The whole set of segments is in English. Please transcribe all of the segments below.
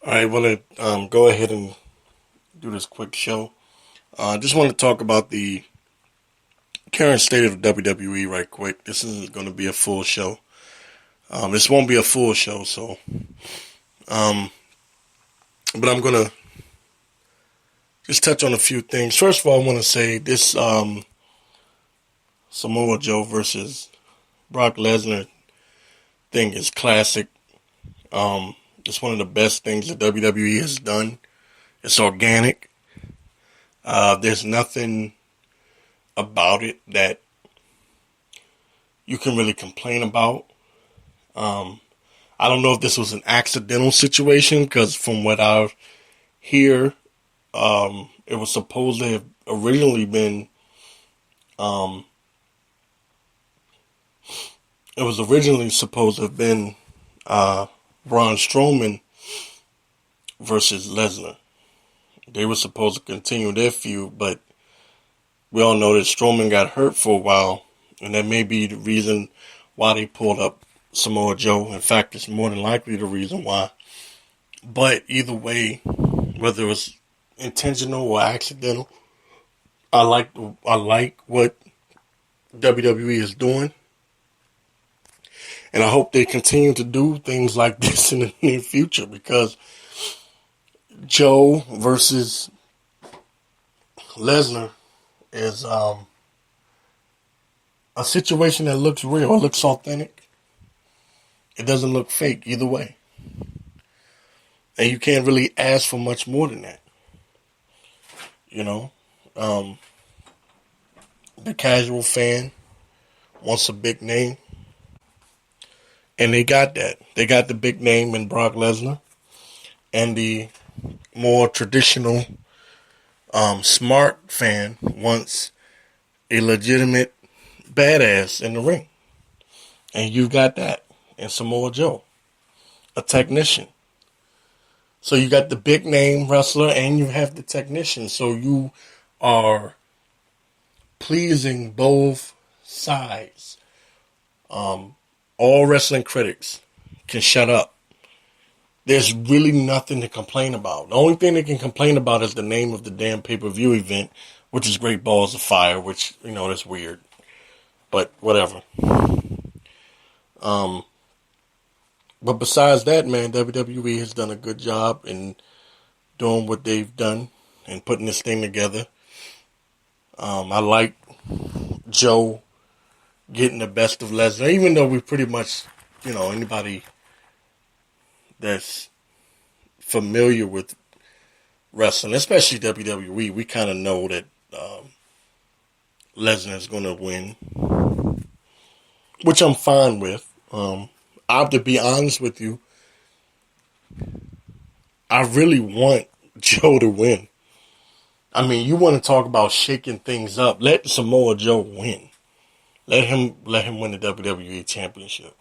All right, I want to go ahead and do this quick show. I just want to talk about the current state of WWE right quick. This isn't going to be a full show. This won't be a full show, so um, but I'm going to just touch on a few things. First of all, I want to say this Samoa Joe versus Brock Lesnar thing is classic. It's one of the best things that WWE has done. It's organic. There's nothing about it that you can really complain about. I don't know if this was an accidental situation because from what I hear, it was supposed to have originally been, um, it was originally supposed to have been Braun Strowman versus Lesnar. They were supposed to continue their feud, but we all know that Strowman got hurt for a while, and that may be the reason why they pulled up Samoa Joe. In fact, it's more than likely the reason why. But either way, whether it was intentional or accidental, I like what WWE is doing, and I hope they continue to do things like this in the near future because Joe versus Lesnar is a situation that looks real. It looks authentic. It doesn't look fake either way. And you can't really ask for much more than that. You know, um, the casual fan wants a big name, and they got that. They got the big name in Brock Lesnar, and the more traditional, smart fan wants a legitimate badass in the ring, and you've got that in Samoa Joe, a technician. So you got the big name wrestler and you have the technician. So you are pleasing both sides. All wrestling critics can shut up. There's really nothing to complain about. The only thing they can complain about is the name of the damn pay-per-view event, which is Great Balls of Fire, which, that's weird. But whatever. Um, but besides that, man, WWE has done a good job in doing what they've done and putting this thing together. I like Joe getting the best of Lesnar, even though we pretty much, anybody that's familiar with wrestling, especially WWE, we kind of know that Lesnar is going to win, which I'm fine with. I have to be honest with you, I really want Joe to win. I mean, you want to talk about shaking things up? Let Samoa Joe win. Let him win the WWE Championship.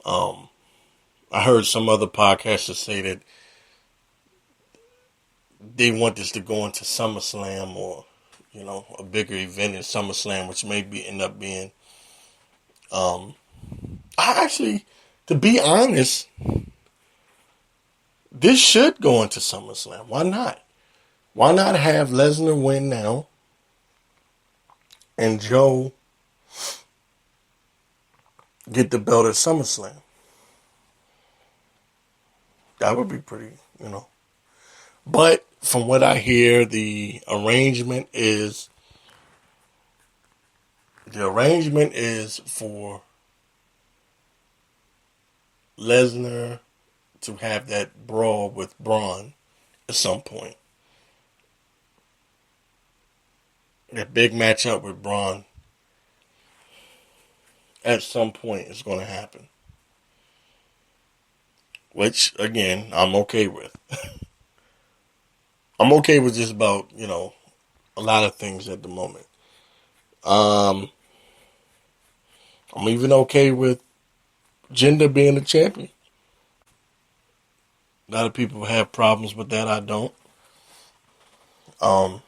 I heard some other podcasters say that they want this to go into SummerSlam or a bigger event in SummerSlam, which maybe end up being. I actually, to be honest, this should go into SummerSlam. Why not? Why not have Lesnar win now and Joe get the belt at SummerSlam? That would be pretty. But from what I hear, the arrangement is for Lesnar to have that brawl with Braun at some point. That big matchup with Braun at some point is going to happen. Which, again, I'm okay with. I'm okay with just about, a lot of things at the moment. I'm even okay with Jinder being the champion. A lot of people have problems with that. I don't. Um,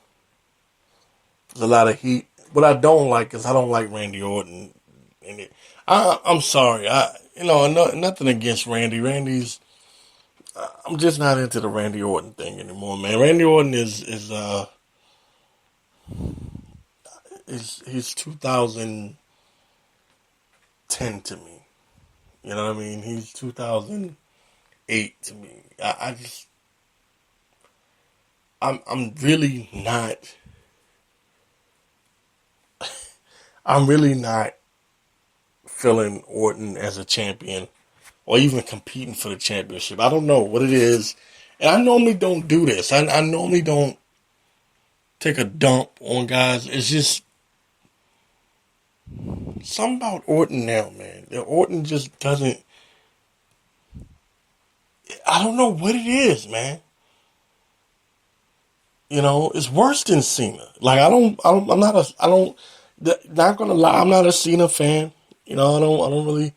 there's a lot of heat. What I don't like is I don't like Randy Orton. I'm sorry. Nothing against Randy. Randy's I'm just not into the Randy Orton thing anymore, man. Randy Orton he's 2010 to me. You know what I mean? He's 2008 to me. I'm really not. I'm really not feeling Orton as a champion or even competing for the championship. I don't know what it is. And I normally don't do this. I normally don't take a dump on guys. It's just something about Orton now, man. Orton just doesn't. I don't know what it is, man. You know, it's worse than Cena. Like I'm not a. I don't. Not gonna lie, I'm not a Cena fan. You know, I don't really.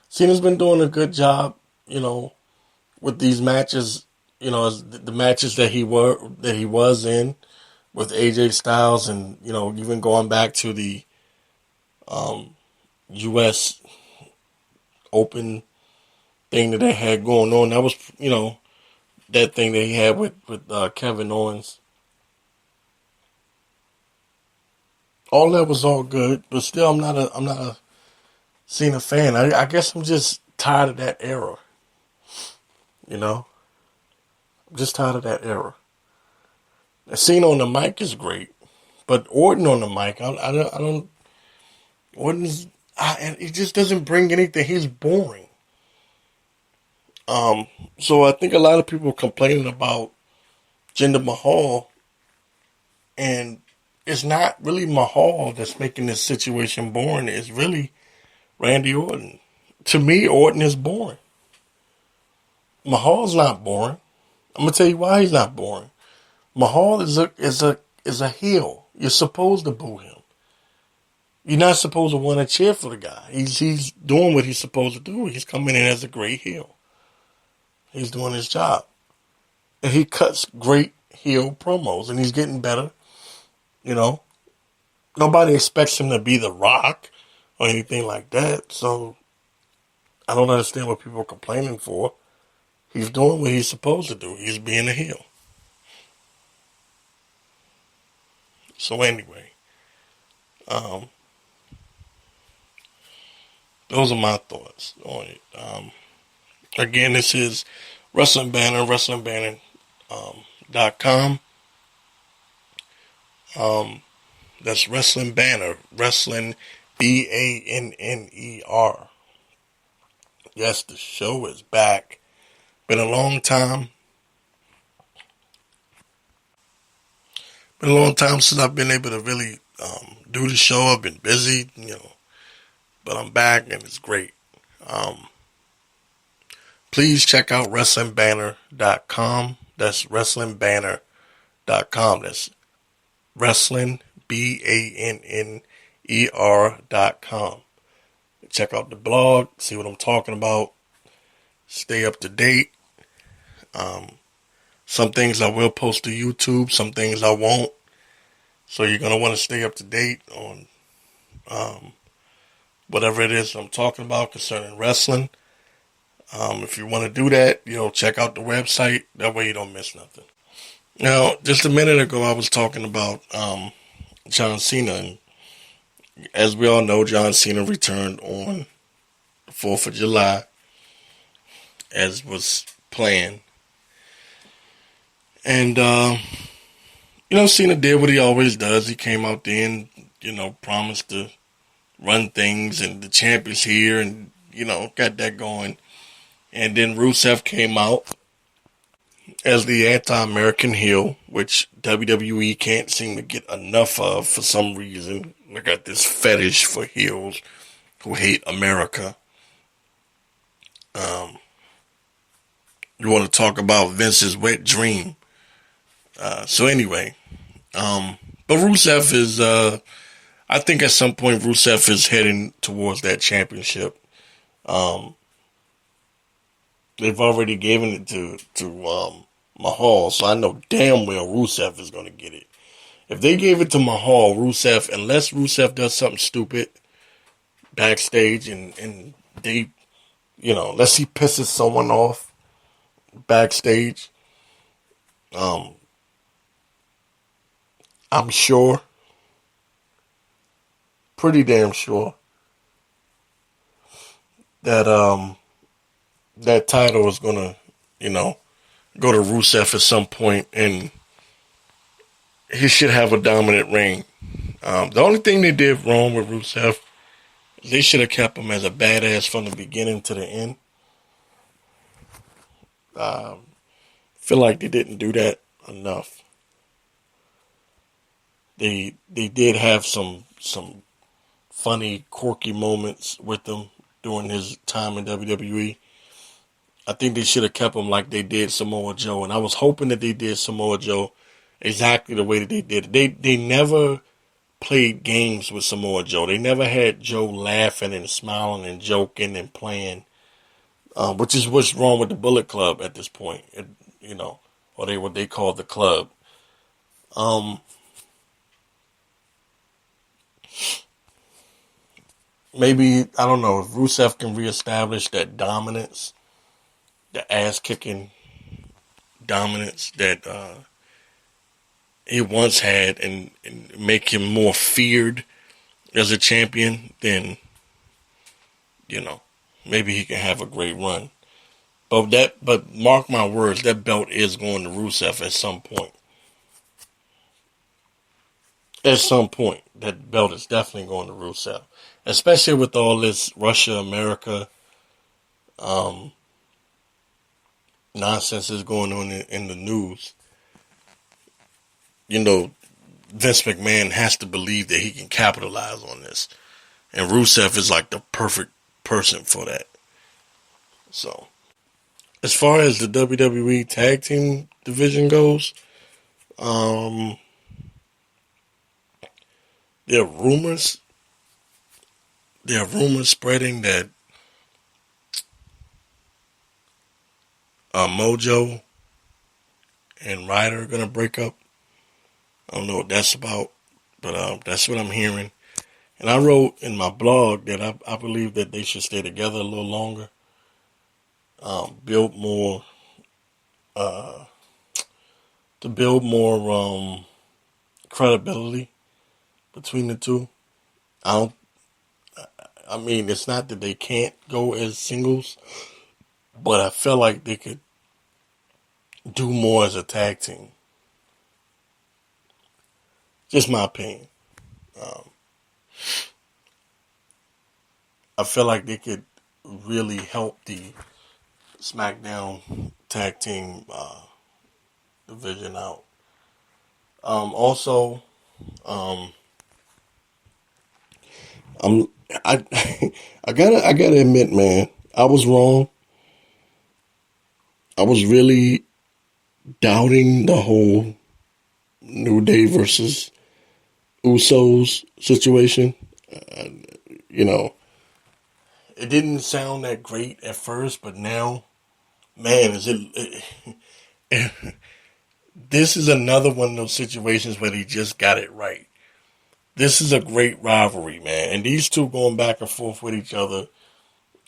Cena's been doing a good job. You know, with these matches. You know, the matches that he was in with AJ Styles, and you know, even going back to the U.S. Open thing that they had going on. That was, you know, that thing that he had with Kevin Owens. All that was all good, but still, I'm not a Cena fan. I guess I'm just tired of that era. You know, I'm just tired of that era. Cena on the mic is great, but Orton on the mic, I don't. Orton's, he just doesn't bring anything. He's boring. So I think a lot of people are complaining about Jinder Mahal, and it's not really Mahal that's making this situation boring. It's really Randy Orton. To me, Orton is boring. Mahal's not boring. I'm gonna tell you why he's not boring. Mahal is a heel. You're supposed to boo him. You're not supposed to want to cheer for the guy. He's doing what he's supposed to do. He's coming in as a great heel. He's doing his job. And he cuts great heel promos, and he's getting better. You know, nobody expects him to be The Rock or anything like that. So I don't understand what people are complaining for. He's doing what he's supposed to do. He's being a heel. So anyway, those are my thoughts on it. Again, this is Wrestling Banner, WrestlingBanner.com. That's Wrestling Banner, Wrestling BANNER. Yes, the show is back. Been a long time. Been a long time since I've been able to really do the show. I've been busy, you know, but I'm back and it's great. Please check out WrestlingBanner.com. That's WrestlingBanner.com. That's Wrestling BANNER.com. Check out the blog, see what I'm talking about, stay up to date. Some things I will post to YouTube, some things I won't. So you're going to want to stay up to date on whatever it is I'm talking about concerning wrestling. If you want to do that, you know, check out the website. That way you don't miss nothing. Now, just a minute ago, I was talking about John Cena. And as we all know, John Cena returned on the 4th of July, as was planned. And, you know, Cena did what he always does. He came out there and, you know, promised to run things, and the champ is here, and, you know, got that going. And then Rusev came out as the anti-American heel, which WWE can't seem to get enough of for some reason. They got this fetish for heels who hate America. You want to talk about Vince's wet dream. So anyway, but Rusev is, I think at some point Rusev is heading towards that championship. They've already given it to Mahal, so I know damn well Rusev is going to get it. If they gave it to Mahal, Rusev, unless Rusev does something stupid backstage and they, you know, unless he pisses someone off, backstage. Um, I'm sure, pretty damn sure, that that title is gonna, you know, go to Rusev at some point, and he should have a dominant reign. The only thing they did wrong with Rusev, they should have kept him as a badass from the beginning to the end. Feel like they didn't do that enough. They did have some funny, quirky moments with him during his time in WWE. I think they should have kept him like they did Samoa Joe, and I was hoping that they did Samoa Joe exactly the way that they did it. They never played games with Samoa Joe. They never had Joe laughing and smiling and joking and playing, which is what's wrong with the Bullet Club at this point. You know, or they what they call the club. Um, Maybe I don't know if Rusev can reestablish that dominance, the ass kicking dominance that he once had, and make him more feared as a champion. Then you know maybe he can have a great run. But mark my words, that belt is going to Rusev at some point. At some point, that belt is definitely going to Rusev, especially with all this Russia America um, nonsense is going on in the news. You know, Vince McMahon has to believe that he can capitalize on this, and Rusev is like the perfect person for that. So, as far as the WWE Tag Team division goes, um, there are rumors. There are rumors spreading that Mojo and Ryder are gonna break up. I don't know what that's about, but that's what I'm hearing. And I wrote in my blog that I believe that they should stay together a little longer, build more, uh, to build more credibility between the two. I don't. I mean, it's not that they can't go as singles, but I feel like they could do more as a tag team. Just my opinion. Um, I feel like they could really help the SmackDown tag team division out. Also, um, I'm I I gotta admit, man, I was wrong. I was really doubting the whole New Day versus Usos situation. Uh, you know, it didn't sound that great at first, but now, man, this is another one of those situations where they just got it right. This is a great rivalry, man, and these two going back and forth with each other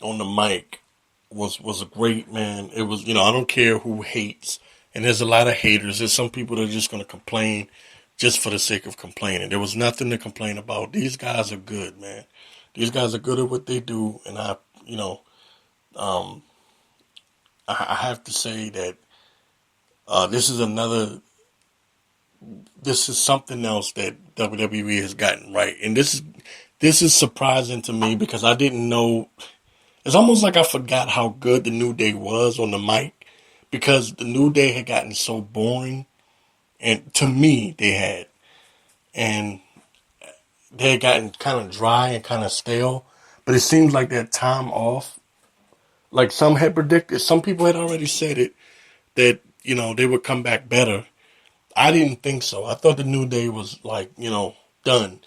on the mic was a great, man. It was, I don't care who hates, and there's a lot of haters. There's some people that are just going to complain just for the sake of complaining. There was nothing to complain about. These guys are good, man. These guys are good at what they do, and um, I have to say that this is another. This is something else that WWE has gotten right, and this is surprising to me because I didn't know. It's almost like I forgot how good the New Day was on the mic because the New Day had gotten so boring, and to me they had, and they had gotten kind of dry and kind of stale. But it seems like that time off, like some had predicted, some people had already said it that they would come back better. I didn't think so. I thought the New Day was like done,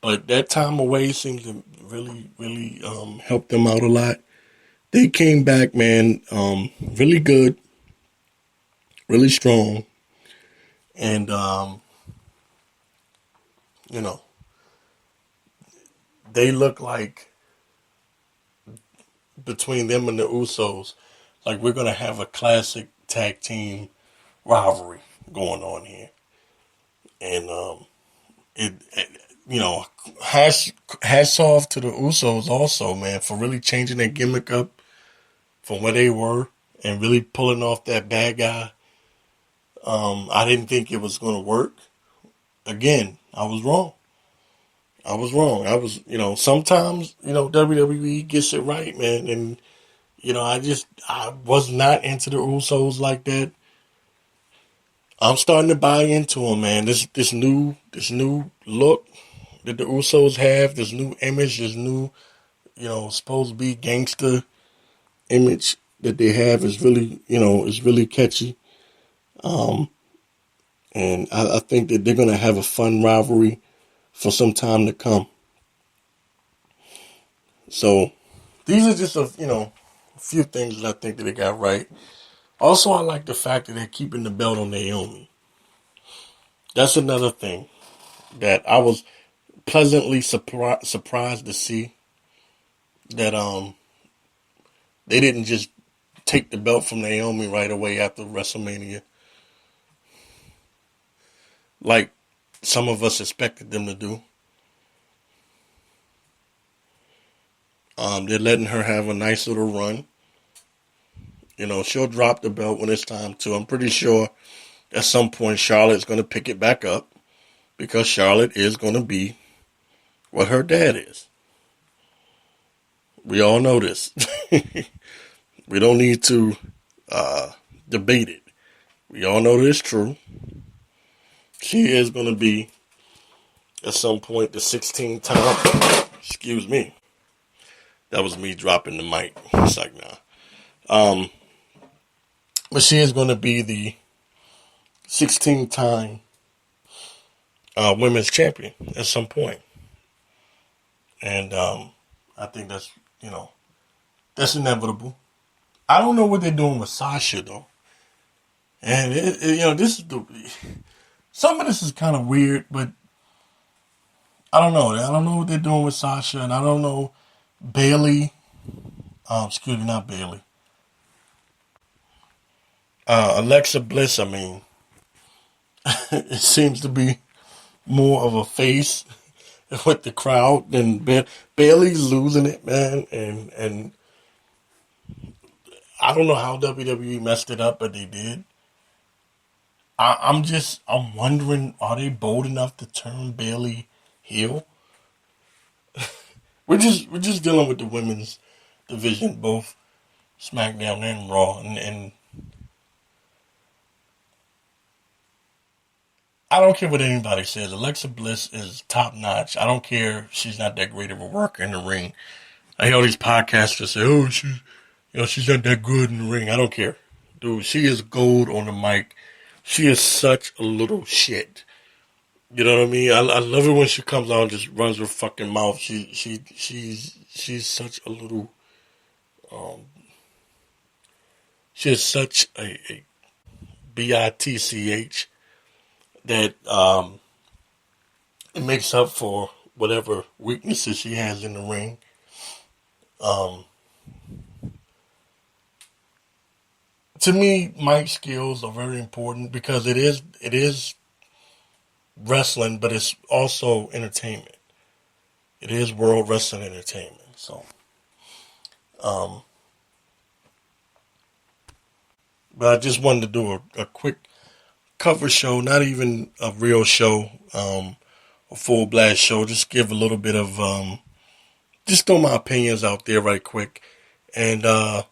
but that time away seems to really really help them out a lot. They came back, man, really good, really strong, and you know they look like between them and the Usos, like we're gonna have a classic tag team rivalry going on here, and it you know, hats off to the Usos also, man, for really changing their gimmick up from where they were and really pulling off that bad guy. I didn't think it was going to work. Again, I was wrong. Sometimes, WWE gets it right, man. And, I was not into the Usos like that. I'm starting to buy into them, man. This new look that the Usos have, this new image, this new, supposed to be gangster image that they have is really, is really catchy. And I think that they're going to have a fun rivalry for some time to come. So these are just a few things that I think that they got right. Also, I like the fact that they're keeping the belt on Naomi. That's another thing that I was pleasantly surprised to see, that they didn't just take the belt from Naomi right away after WrestleMania, like some of us expected them to do. They're letting her have a nice little run. She'll drop the belt when it's time to. I'm pretty sure at some point Charlotte's going to pick it back up, because Charlotte is going to be what her dad is. We all know this. We don't need to debate it. We all know this is true. She is going to be, at some point, the 16th time. Excuse me. That was me dropping the mic. It's like, nah. But she is going to be the 16th time women's champion at some point. And I think that's inevitable. I don't know what they're doing with Sasha, though. And, this is some of this is kind of weird, but I don't know. I don't know what they're doing with Sasha, and I don't know Bailey. Excuse me, not Bailey. Alexa Bliss, I mean, it seems to be more of a face with the crowd than Bailey's losing it, man. And I don't know how WWE messed it up, but they did. I'm wondering, are they bold enough to turn Bailey heel? We're just dealing with the women's division, both SmackDown and Raw, and I don't care what anybody says. Alexa Bliss is top notch. I don't care if she's not that great of a worker in the ring. I hear all these podcasters say, "Oh, she's not that good in the ring." I don't care, dude. She is gold on the mic. She is such a little shit. You know what I mean? I love it when she comes out and just runs her fucking mouth. She's such a little. She is such a bitch that it makes up for whatever weaknesses she has in the ring. To me, mic skills are very important, because it is wrestling, but it's also entertainment. It is world wrestling entertainment. So, but I just wanted to do a quick cover show, not even a real show, a full blast show. Just give a little bit of, just throw my opinions out there right quick. And let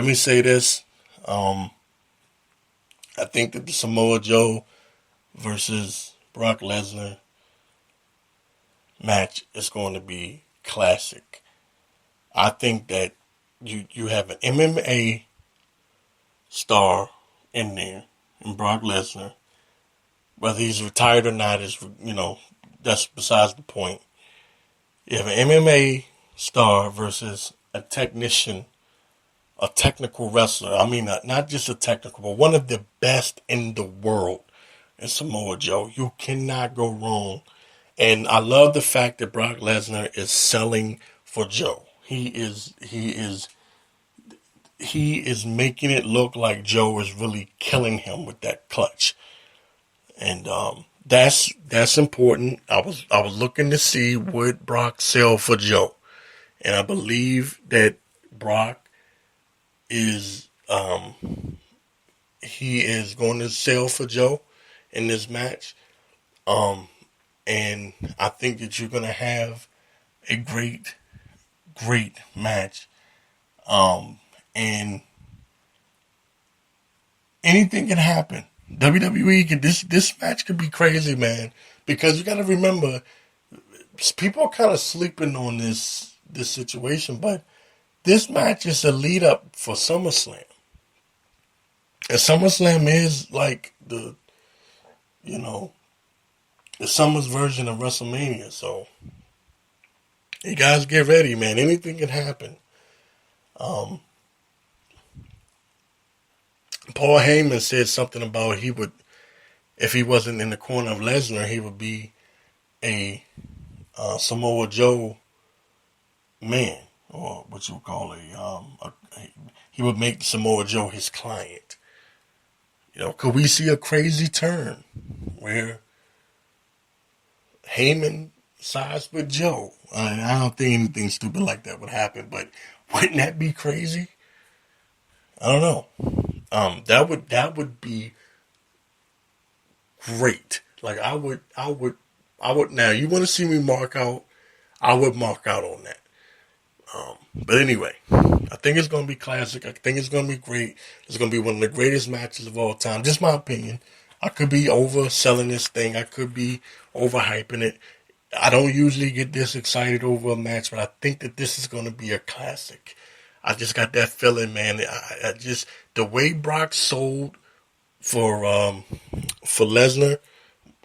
me say this. I think that the Samoa Joe versus Brock Lesnar match is going to be classic. I think that you have an MMA star in there, in Brock Lesnar. Whether he's retired or not is, that's besides the point. You have an MMA star versus a technician, a technical wrestler. I mean, not just a technical, but one of the best in the world in Samoa Joe. You cannot go wrong. And I love the fact that Brock Lesnar is selling for Joe. He is he is making it look like Joe is really killing him with that clutch, and that's important. I was looking to see would Brock sell for Joe, and I believe that Brock is he is going to sell for Joe in this match. Um, and I think that you're going to have a great, great match. And anything can happen. WWE could this match could be crazy, man. Because you got to remember, people are kind of sleeping on this situation, but this match is a lead up for SummerSlam, and SummerSlam is like you know the summer's version of WrestleMania. So you guys get ready, man. Anything can happen. Um, Paul Heyman said something about he would, if he wasn't in the corner of Lesnar, he would be a Samoa Joe man, or what you would call he would make Samoa Joe his client. Could we see a crazy turn where Heyman sides with Joe? I don't think anything stupid like that would happen, but wouldn't that be crazy? I don't know. That would be great. Like I would. Now you want to see me mark out? I would mark out on that. But anyway, I think it's going to be classic. I think it's going to be great. It's going to be one of the greatest matches of all time. Just my opinion. I could be overselling this thing. I could be overhyping it. I don't usually get this excited over a match, but I think that this is going to be a classic. I just got that feeling, man. I just the way Brock sold for Lesnar.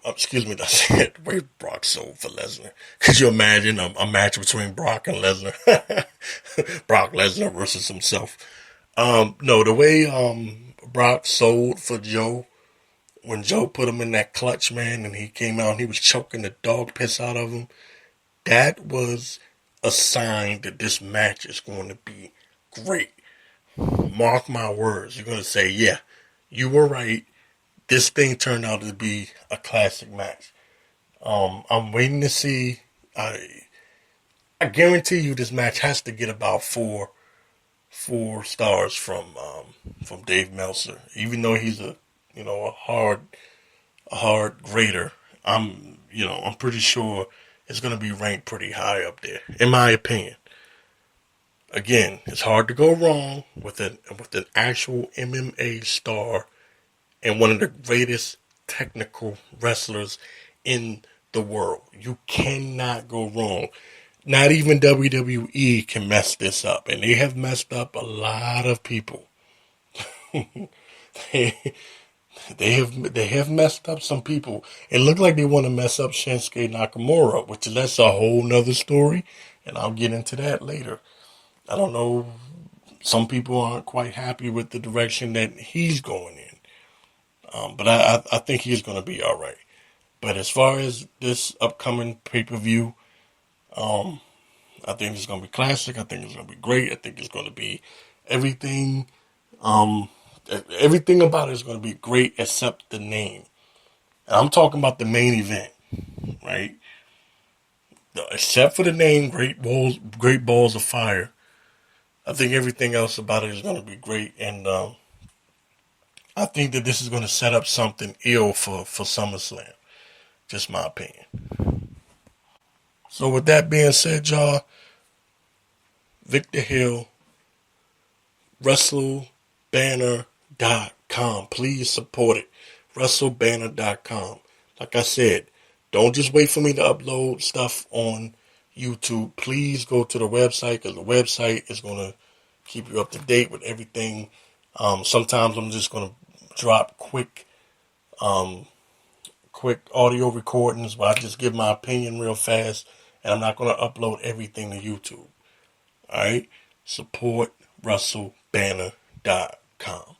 Excuse me, that's it. The way Brock sold for Lesnar. Could you imagine a match between Brock and Lesnar? Brock Lesnar versus himself. No, the way Brock sold for Joe, when Joe put him in that clutch, man, and he came out and he was choking the dog piss out of him, that was a sign that this match is going to be great. Mark my words. You're going to say, yeah, you were right. This thing turned out to be a classic match. I'm waiting to see. I guarantee you this match has to get about four stars from Dave Meltzer. Even though he's a hard grader, I'm pretty sure it's gonna be ranked pretty high up there, in my opinion. Again, it's hard to go wrong with an actual MMA star and one of the greatest technical wrestlers in the world. You cannot go wrong. Not even WWE can mess this up, and they have messed up a lot of people. they, they have messed up some people. It looked like they want to mess up Shinsuke Nakamura, which that's a whole nother story, and I'll get into that later. I don't know. Some people aren't quite happy with the direction that he's going in. But I think he's going to be all right. But as far as this upcoming pay-per-view, I think it's going to be classic. I think it's going to be great. I think it's going to be everything. Um, Everything about it is going to be great except the name. And I'm talking about the main event, right? Except for the name, Great Balls of Fire. I think everything else about it is going to be great, and I think that this is going to set up something ill for SummerSlam. Just my opinion. So with that being said, y'all, Victor Hill, WrestleBanner.com. Please support it. WrestleBanner.com. Like I said, don't just wait for me to upload stuff on YouTube. Please go to the website, because the website is going to keep you up to date with everything. Sometimes I'm just going to drop quick audio recordings where I just give my opinion real fast, and I'm not going to upload everything to YouTube. All right? Support WrestleBanner.com.